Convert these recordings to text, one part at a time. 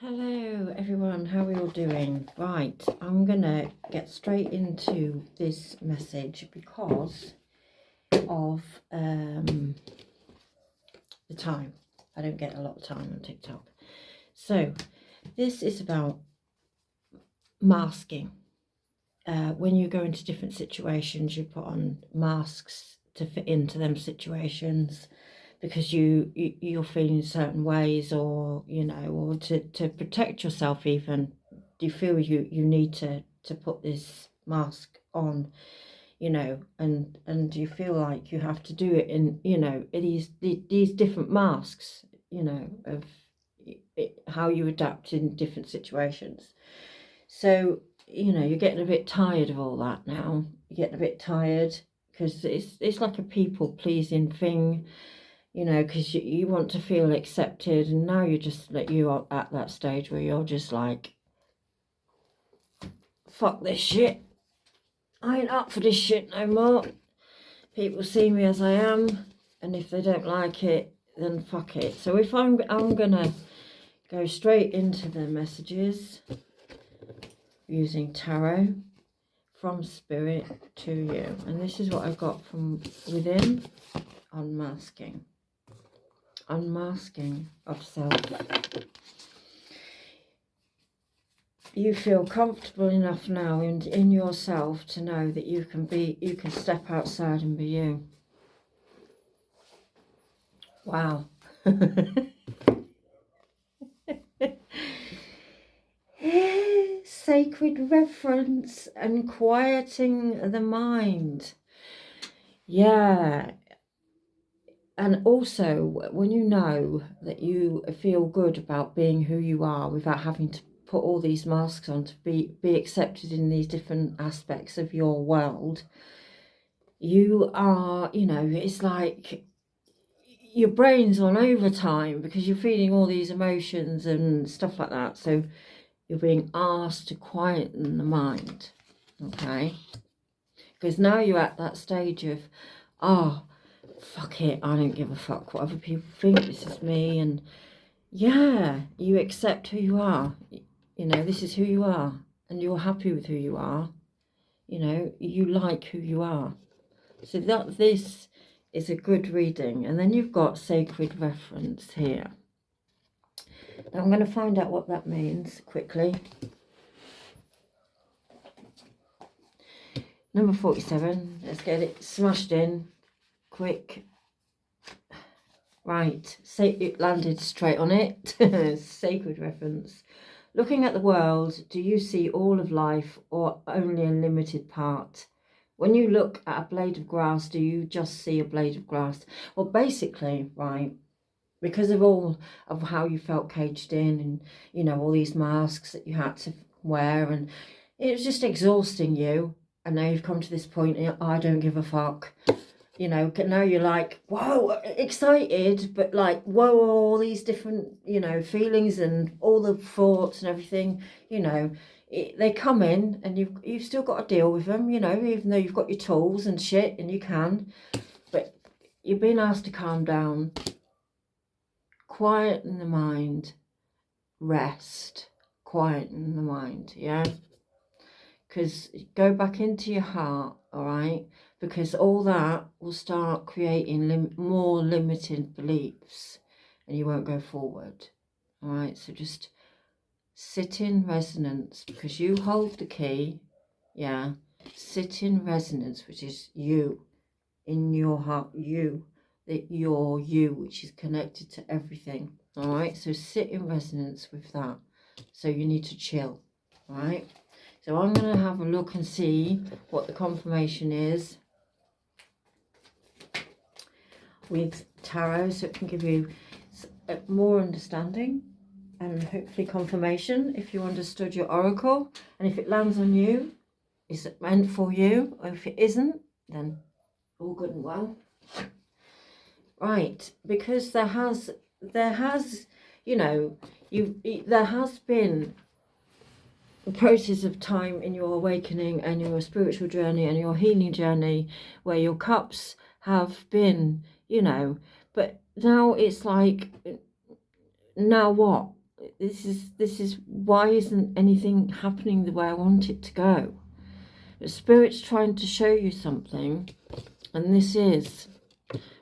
Hello everyone, how are you all doing? Right, I'm gonna get straight into this message because of the time. I don't get a lot of time on TikTok. So this is about masking. When you go into different situations, you put on masks to fit into them situations because you're feeling certain ways, or or to protect yourself. Even do you feel you need to put this mask on, and you feel like you have to do it in these different masks, of how you adapt in different situations. So you're getting a bit tired of all that now. You're getting a bit tired because it's like a people pleasing thing, because you want to feel accepted, and now you're at that stage where you're just like, fuck this shit. I ain't up for this shit no more. People see me as I am, and if they don't like it, then fuck it. So if I'm gonna go straight into the messages using tarot from spirit to you, and this is what I got from within. Unmasking of self. You feel comfortable enough now in yourself to know that you can step outside and be you. Wow. Sacred reverence and quieting the mind. Yeah. And also, when you know that you feel good about being who you are without having to put all these masks on to be accepted in these different aspects of your world, you are, it's like your brain's on overtime because you're feeling all these emotions and stuff like that. So you're being asked to quieten the mind, okay? Because now you're at that stage of, fuck it, I don't give a fuck what other people think, this is me. And yeah, you accept who you are. This is who you are, and you're happy with who you are. You like who you are. So this is a good reading. And then you've got sacred reference here. Now I'm going to find out what that means quickly. Number 47. Let's get it smashed in quick. Right, it landed straight on it. Sacred reference. Looking at the world, do you see all of life or only a limited part? When you look at a blade of grass, do you just see a blade of grass? Well, basically, right, because of all of how you felt caged in, and all these masks that you had to wear, and it was just exhausting you. And now you've come to this point, I don't give a fuck. Now you're like, whoa, excited, but like, whoa, all these different, feelings and all the thoughts and everything, they come in, and you've still got to deal with them, even though you've got your tools and shit and you can, but you're being asked to calm down, quieten the mind, rest, quieten the mind, yeah? Because go back into your heart, all right? Because all that will start creating more limited beliefs, and you won't go forward, all right? So just sit in resonance, because you hold the key, yeah? Sit in resonance, which is you, in your heart, you're you, which is connected to everything, all right? So sit in resonance with that. So you need to chill, all right? So I'm going to have a look and see what the confirmation is with tarot, so it can give you more understanding and hopefully confirmation if you understood your oracle. And if it lands on you, is it meant for you? Or if it isn't, then all good and well. Right, because there has there has been the process of time in your awakening and your spiritual journey and your healing journey where your cups have been, but now it's like, now what? this is why isn't anything happening the way I want it to go? But Spirit's trying to show you something, and this is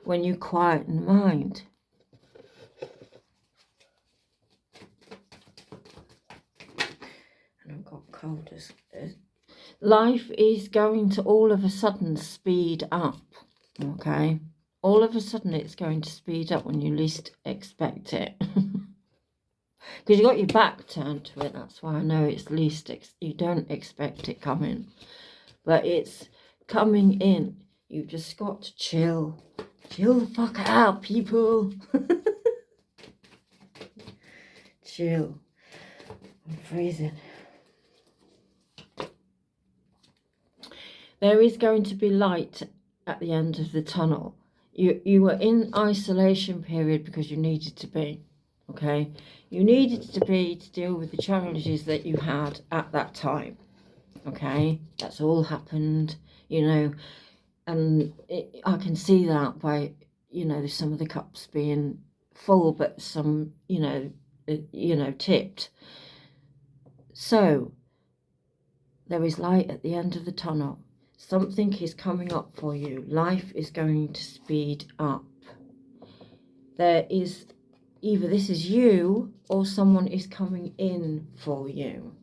when you quieten the mind. And I've got cold as life is going to all of a sudden speed up, okay? All of a sudden it's going to speed up when you least expect it. Because you got your back turned to it, that's why I know it's least, you don't expect it coming. But it's coming in. You've just got to chill. Chill the fuck out, people. Chill. I'm freezing. There is going to be light at the end of the tunnel. You were in isolation period because you needed to be, okay? You needed to be to deal with the challenges that you had at that time, okay? That's all happened, you know, and I can see that by, you know, some of the cups being full, but some, you know, tipped. So there is light at the end of the tunnel. Something is coming up for you. Life is going to speed up. There is either this is you or someone is coming in for you.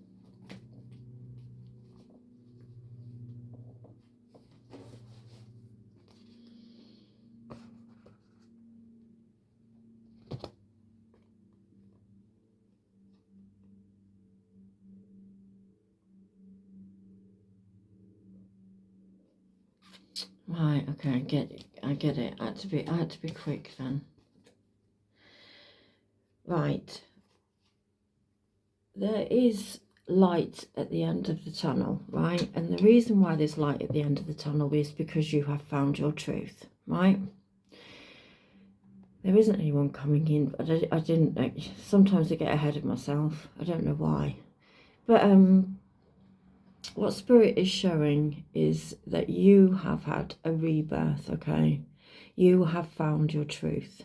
Right, okay, I get it. I had to be quick then. Right. There is light at the end of the tunnel, right? And the reason why there's light at the end of the tunnel is because you have found your truth, right? There isn't anyone coming in, but I didn't, sometimes I get ahead of myself. I don't know why. But what Spirit is showing is that you have had a rebirth, okay? You have found your truth.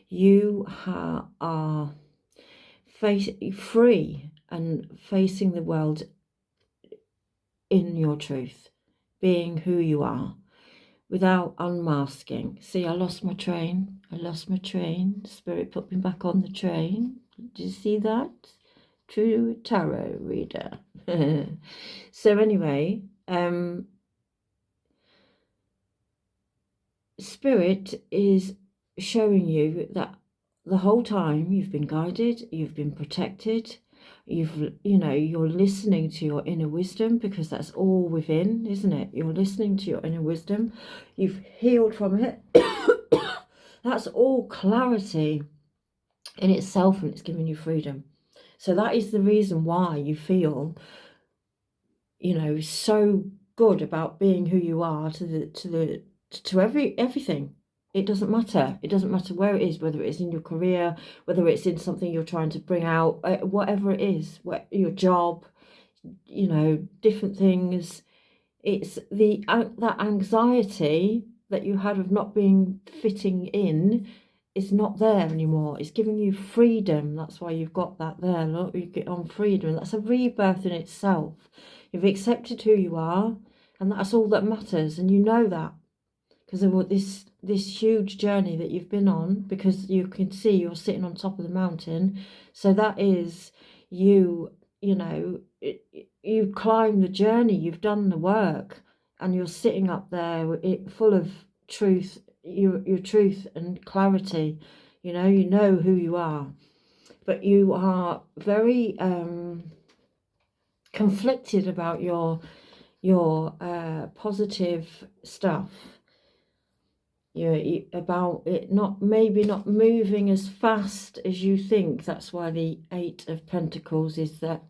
You are free and facing the world in your truth, being who you are, without unmasking. See, I lost my train. Spirit put me back on the train. Did you see that? True tarot reader. So anyway, Spirit is showing you that the whole time you've been guided, you've been protected, you're listening to your inner wisdom, because that's all within, isn't it? You're listening to your inner wisdom. You've healed from it. That's all clarity in itself, and it's giving you freedom. So that is the reason why you feel, so good about being who you are to everything. It doesn't matter. It doesn't matter where it is, whether it's in your career, whether it's in something you're trying to bring out, whatever it is, your job, different things. It's that anxiety that you had of not being fitting in is not there anymore. It's giving you freedom. That's why you've got that there. Look, you get on freedom. That's a rebirth in itself. You've accepted who you are, and that's all that matters. And you know that because of this huge journey that you've been on, because you can see you're sitting on top of the mountain. So that is you, you've climbed the journey, you've done the work, and you're sitting up there full of truth, your truth and clarity. You know who you are, but you are very conflicted about your positive stuff. About it maybe not moving as fast as you think. That's why the Eight of Pentacles is that.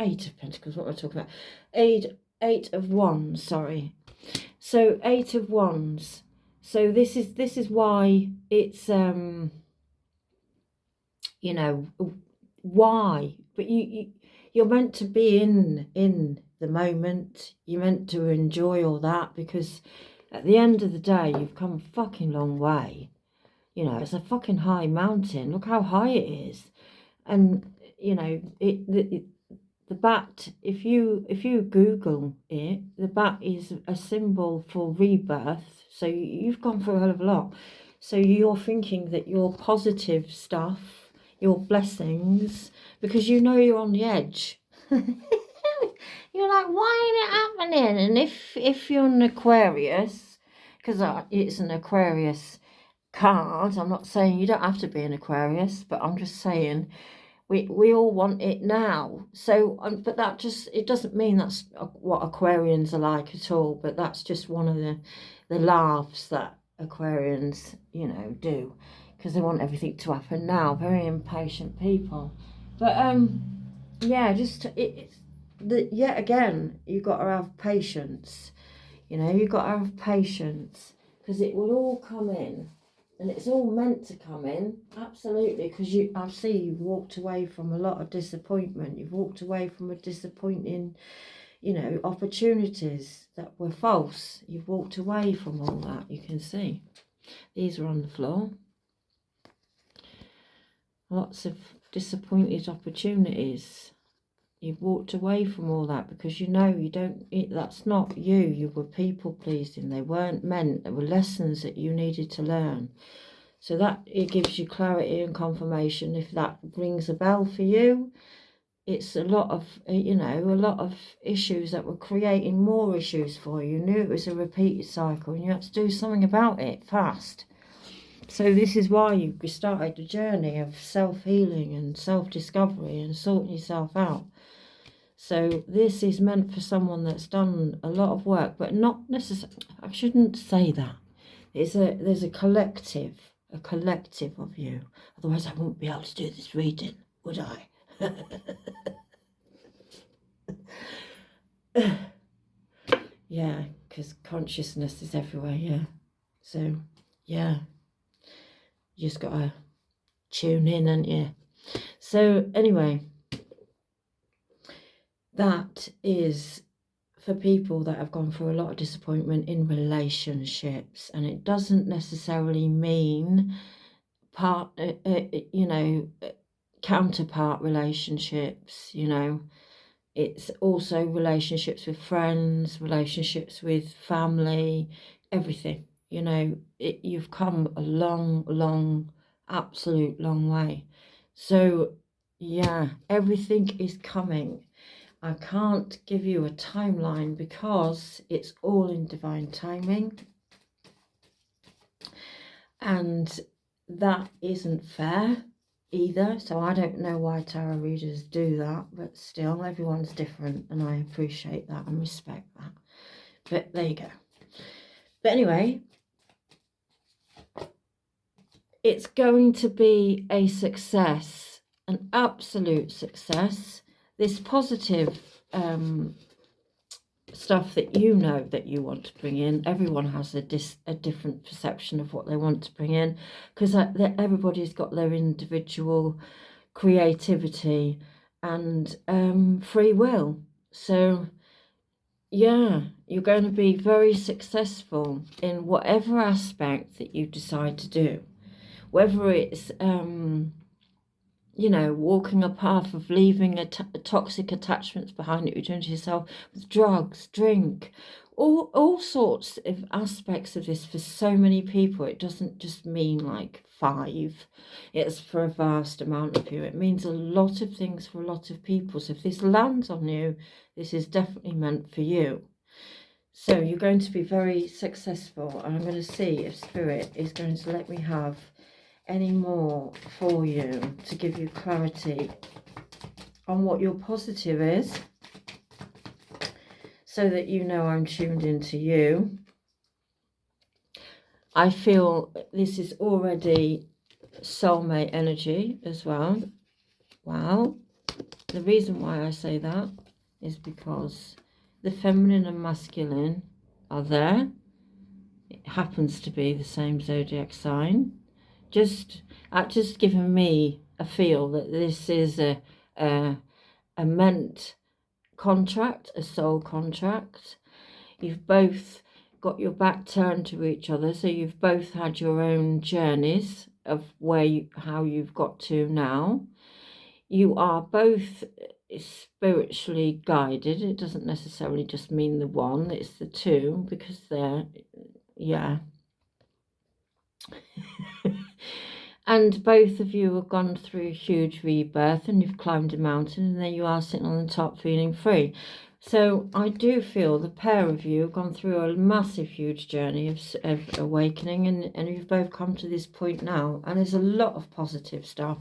Eight of Pentacles, what am I talking about? Eight of Wands, sorry. So Eight of Wands. So this is why it's why, but you're meant to be in the moment. You're meant to enjoy all that, because at the end of the day, you've come a fucking long way. It's a fucking high mountain. Look how high it is. And you know, the bat, if you Google it, the bat is a symbol for rebirth. So you've gone through a hell of a lot. So you're thinking that your positive stuff, your blessings, because you know you're on the edge. You're like, why ain't it happening? And if you're an Aquarius, because it's an Aquarius card, I'm not saying you don't have to be an Aquarius, but I'm just saying we all want it now. So but that just, it doesn't mean that's what Aquarians are like at all, but that's just one of the laughs that Aquarians, you know, do, because they want everything to happen now. Very impatient people. But yeah, just yet again, you've got to have patience. You know, you've got to have patience, because it will all come in. And it's all meant to come in, absolutely, because I see you've walked away from a lot of disappointment. You've walked away from a disappointing, you know, opportunities that were false. You've walked away from all that, you can see. These are on the floor. Lots of disappointed opportunities. You've walked away from all that because you know that's not you. You were people pleasing. They weren't meant. There were lessons that you needed to learn. So that, it gives you clarity and confirmation. If that rings a bell for you, it's a lot of, you know, a lot of issues that were creating more issues for you. You knew it was a repeated cycle and you had to do something about it fast. So this is why you started the journey of self-healing and self-discovery and sorting yourself out. So this is meant for someone that's done a lot of work, but not necessarily, I shouldn't say that. There's a collective of you. Otherwise I wouldn't be able to do this reading, would I? Yeah, because consciousness is everywhere, yeah. So, yeah, you just got to tune in, haven't you? So, anyway, that is for people that have gone through a lot of disappointment in relationships. And it doesn't necessarily mean counterpart relationships, you know. It's also relationships with friends, relationships with family, everything. You know, you've come a long, absolute long way. So, yeah, everything is coming. I can't give you a timeline because it's all in divine timing. And that isn't fair either, so I don't know why tarot readers do that, but still, everyone's different, and I appreciate that and respect that. But there you go. But anyway, it's going to be a success, an absolute success. This positive stuff that you know that you want to bring in, everyone has a different perception of what they want to bring in, because everybody's got their individual creativity and free will. So yeah, you're going to be very successful in whatever aspect that you decide to do, whether it's you know, walking a path of leaving toxic attachments behind that you're doing to yourself with drugs, drink, all sorts of aspects of this for so many people. It doesn't just mean like 5. It's for a vast amount of you. It means a lot of things for a lot of people. So if this lands on you, this is definitely meant for you. So you're going to be very successful. And I'm going to see if Spirit is going to let me have any more for you to give you clarity on what your positive is, so that you know I'm tuned into you. I feel this is already soulmate energy as well. Wow. The reason why I say that is because the feminine and masculine are there. It happens to be the same zodiac sign. Just giving me a feel that this is a meant contract, a soul contract. You've both got your back turned to each other, so you've both had your own journeys of how you've got to now. you are both spiritually guided. It doesn't necessarily just mean the one, it's the two, because they're, yeah. And both of you have gone through a huge rebirth, and you've climbed a mountain, and there you are sitting on the top feeling free. So I do feel the pair of you have gone through a massive, huge journey of awakening, and you've both come to this point now. And there's a lot of positive stuff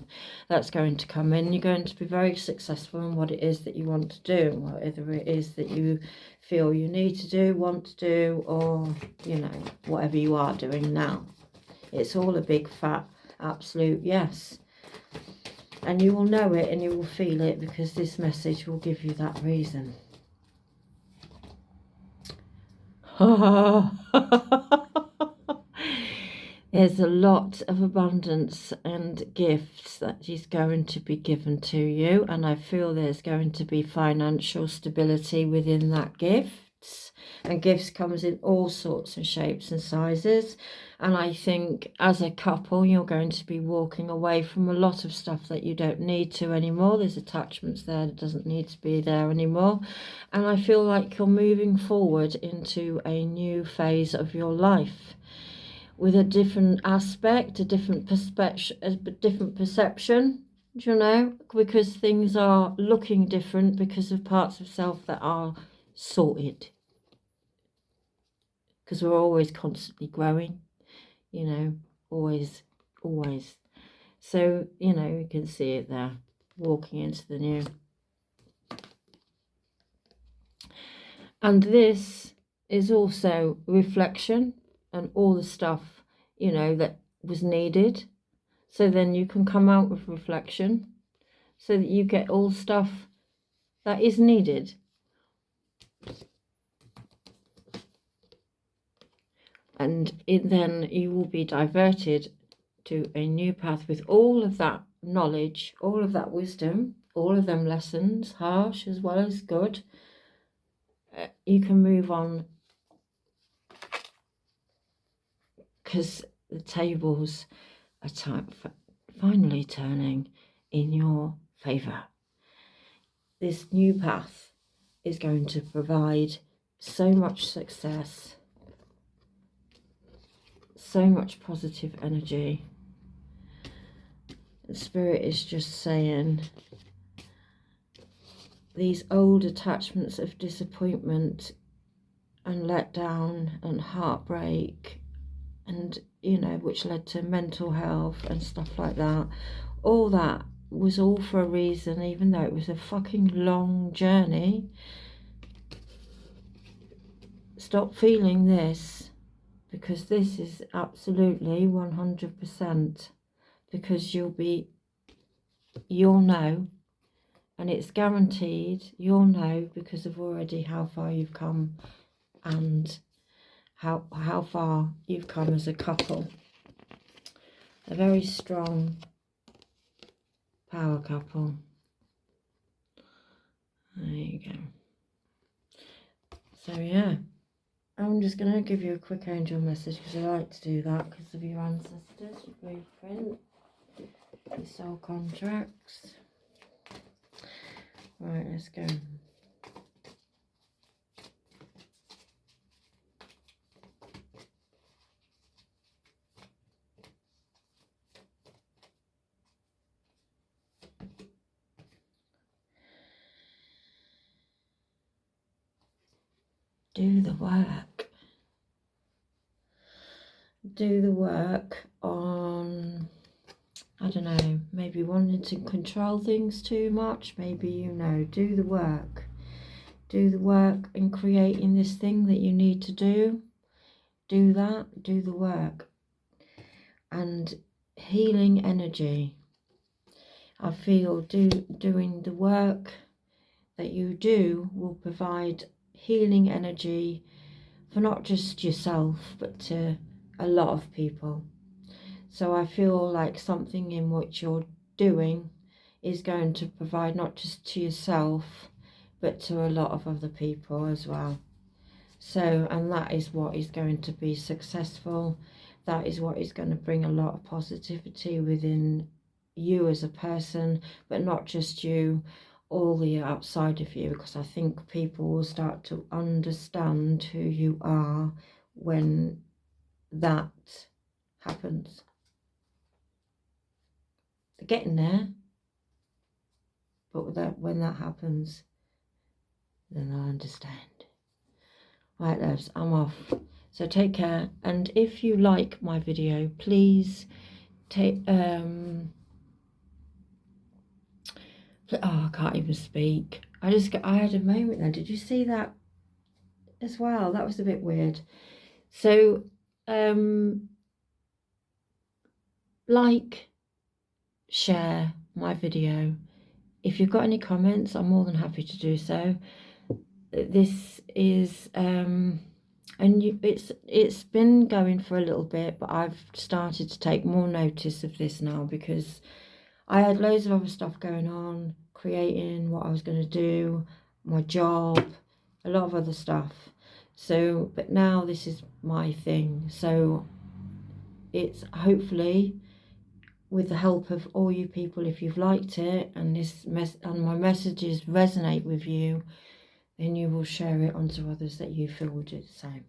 that's going to come in. You're going to be very successful in what it is that you want to do, whatever it is that you feel you need to do, want to do, or, you know, whatever you are doing now. It's all a big fat absolute yes. And you will know it and you will feel it, because this message will give you that reason. There's a lot of abundance and gifts that is going to be given to you, and I feel there's going to be financial stability within that gifts. And gifts comes in all sorts of shapes and sizes. And I think as a couple, you're going to be walking away from a lot of stuff that you don't need to anymore. There's attachments there that doesn't need to be there anymore. And I feel like you're moving forward into a new phase of your life with a different aspect, a different perception, you know, because things are looking different because of parts of self that are sorted. Because we're always constantly growing, you know, always. So, you know, you can see it there, walking into the new. And this is also reflection and all the stuff, you know, that was needed. So then you can come out with reflection so that you get all stuff that is needed. And then you will be diverted to a new path with all of that knowledge, all of that wisdom, all of them lessons, harsh as well as good. You can move on, because the tables are finally turning in your favour. This new path is going to provide so much success, so much positive energy. The Spirit is just saying these old attachments of disappointment and letdown and heartbreak, and, you know, which led to mental health and stuff like that, all that was all for a reason, even though it was a fucking long journey. Stop feeling this, because this is absolutely 100%, because you'll know, and it's guaranteed, you'll know, because of already how far you've come and how far you've come as a couple. A very strong power couple. There you go. So yeah, I'm just going to give you a quick angel message, because I like to do that because of your ancestors, your blueprint, your soul contracts. Right, let's go. Do the work. Do the work on, I don't know, maybe wanting to control things too much. Maybe, you know, do the work. Do the work in creating this thing that you need to do. Do that. Do the work. And healing energy. I feel doing the work that you do will provide healing energy for not just yourself, but to a lot of people. So I feel like something in what you're doing is going to provide not just to yourself, but to a lot of other people as well. So, and that is what is going to be successful. That is what is going to bring a lot of positivity within you as a person, but not just you, all the outside of you, because I think people will start to understand who you are when that happens. They're getting there, but when that happens, then I understand. Right, loves, I'm off. So take care, and if you like my video, please take oh, I can't even speak. I had a moment then. Did you see that as well? That was a bit weird. So like, share my video. If you've got any comments, I'm more than happy to do so. This is it's been going for a little bit, but I've started to take more notice of this now, because I had loads of other stuff going on, creating what I was going to do, my job, a lot of other stuff. So, but now this is my thing. So it's hopefully with the help of all you people, if you've liked it and and my messages resonate with you, then you will share it onto others that you feel would do the same.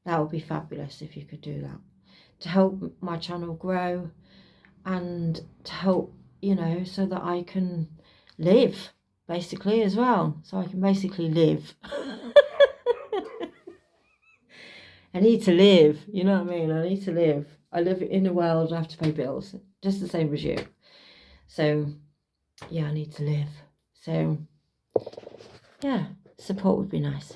That would be fabulous if you could do that, to help my channel grow and to help, you know, so that I can live basically as well. So I can basically live. I need to live, you know what I mean? I need to live. I live in a world, I have to pay bills, just the same as you. So yeah, I need to live. So yeah, support would be nice.